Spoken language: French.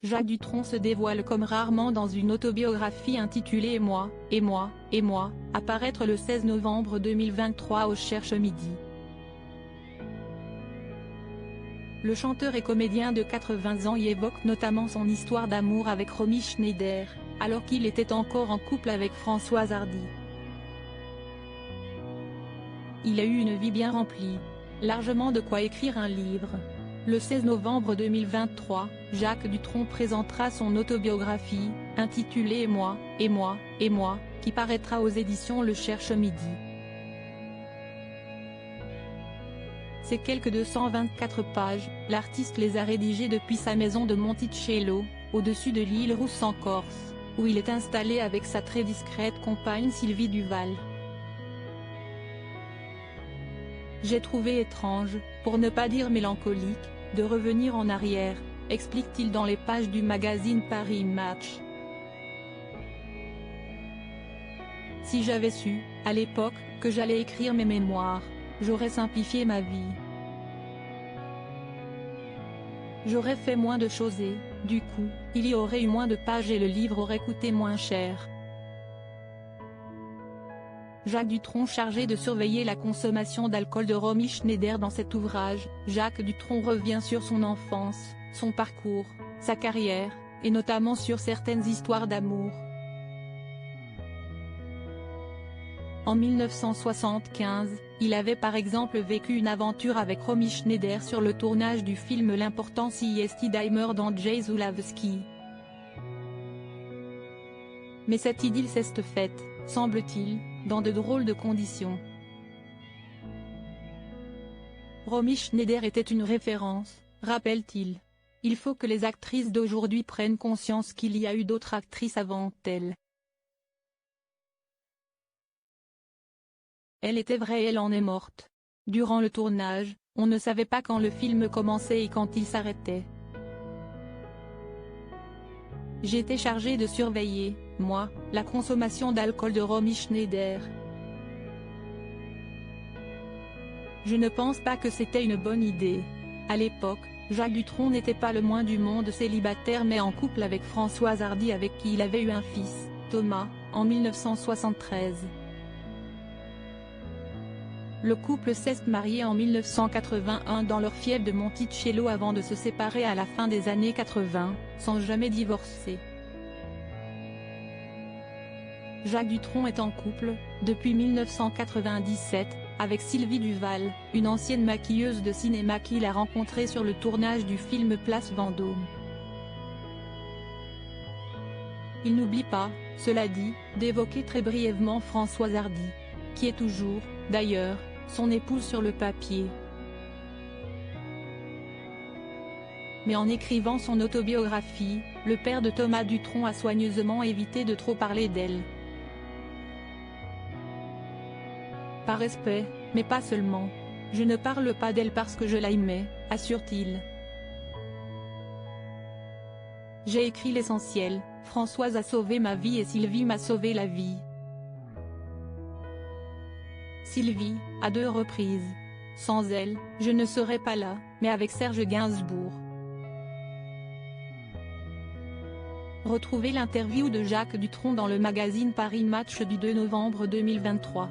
Jacques Dutronc se dévoile comme rarement dans une autobiographie intitulée Et moi, à paraître le 16 novembre 2023 au Cherche Midi. Le chanteur et comédien de 80 ans y évoque notamment son histoire d'amour avec Romy Schneider, alors qu'il était encore en couple avec Françoise Hardy. Il a eu une vie bien remplie. Largement de quoi écrire un livre. Le 16 novembre 2023, Jacques Dutronc présentera son autobiographie, intitulée Et moi, qui paraîtra aux éditions Le Cherche Midi. Ces quelques 224 pages, l'artiste les a rédigées depuis sa maison de Monticello, au-dessus de l'île Rousse en Corse, où il est installé avec sa très discrète compagne Sylvie Duval. J'ai trouvé étrange, pour ne pas dire mélancolique, de revenir en arrière, explique-t-il dans les pages du magazine Paris Match. Si j'avais su, à l'époque, que j'allais écrire mes mémoires, j'aurais simplifié ma vie. J'aurais fait moins de choses et, du coup, il y aurait eu moins de pages et le livre aurait coûté moins cher. Jacques Dutronc chargé de surveiller la consommation d'alcool de Romy Schneider. Dans cet ouvrage, Jacques Dutronc revient sur son enfance, son parcours, sa carrière, et notamment sur certaines histoires d'amour. En 1975, il avait par exemple vécu une aventure avec Romy Schneider sur le tournage du film L'important c'est Dahmer d'Andrzej Zulawski. Mais cette idylle s'est faite, semble-t-il, dans de drôles de conditions. Romy Schneider était une référence, rappelle-t-il. Il faut que les actrices d'aujourd'hui prennent conscience qu'il y a eu d'autres actrices avant elle. Elle était vraie et elle en est morte. Durant le tournage, on ne savait pas quand le film commençait et quand il s'arrêtait. J'étais chargé de surveiller, moi, la consommation d'alcool de Romy Schneider. Je ne pense pas que c'était une bonne idée. À l'époque, Jacques Dutronc n'était pas le moins du monde célibataire mais en couple avec Françoise Hardy avec qui il avait eu un fils, Thomas, en 1973. Le couple s'est marié en 1981 dans leur fief de Monticello avant de se séparer à la fin des années 80, sans jamais divorcer. Jacques Dutronc est en couple, depuis 1997, avec Sylvie Duval, une ancienne maquilleuse de cinéma qu'il a rencontrée sur le tournage du film Place Vendôme. Il n'oublie pas, cela dit, d'évoquer très brièvement Françoise Hardy, qui est toujours, d'ailleurs, son épouse sur le papier. Mais en écrivant son autobiographie, le père de Thomas Dutronc a soigneusement évité de trop parler d'elle. Par respect, mais pas seulement. Je ne parle pas d'elle parce que je l'aimais, assure-t-il. J'ai écrit l'essentiel, Françoise a sauvé ma vie et Sylvie m'a sauvé la vie. Sylvie, à 2 reprises. Sans elle, je ne serais pas là, mais avec Serge Gainsbourg. Retrouvez l'interview de Jacques Dutronc dans le magazine Paris Match du 2 novembre 2023.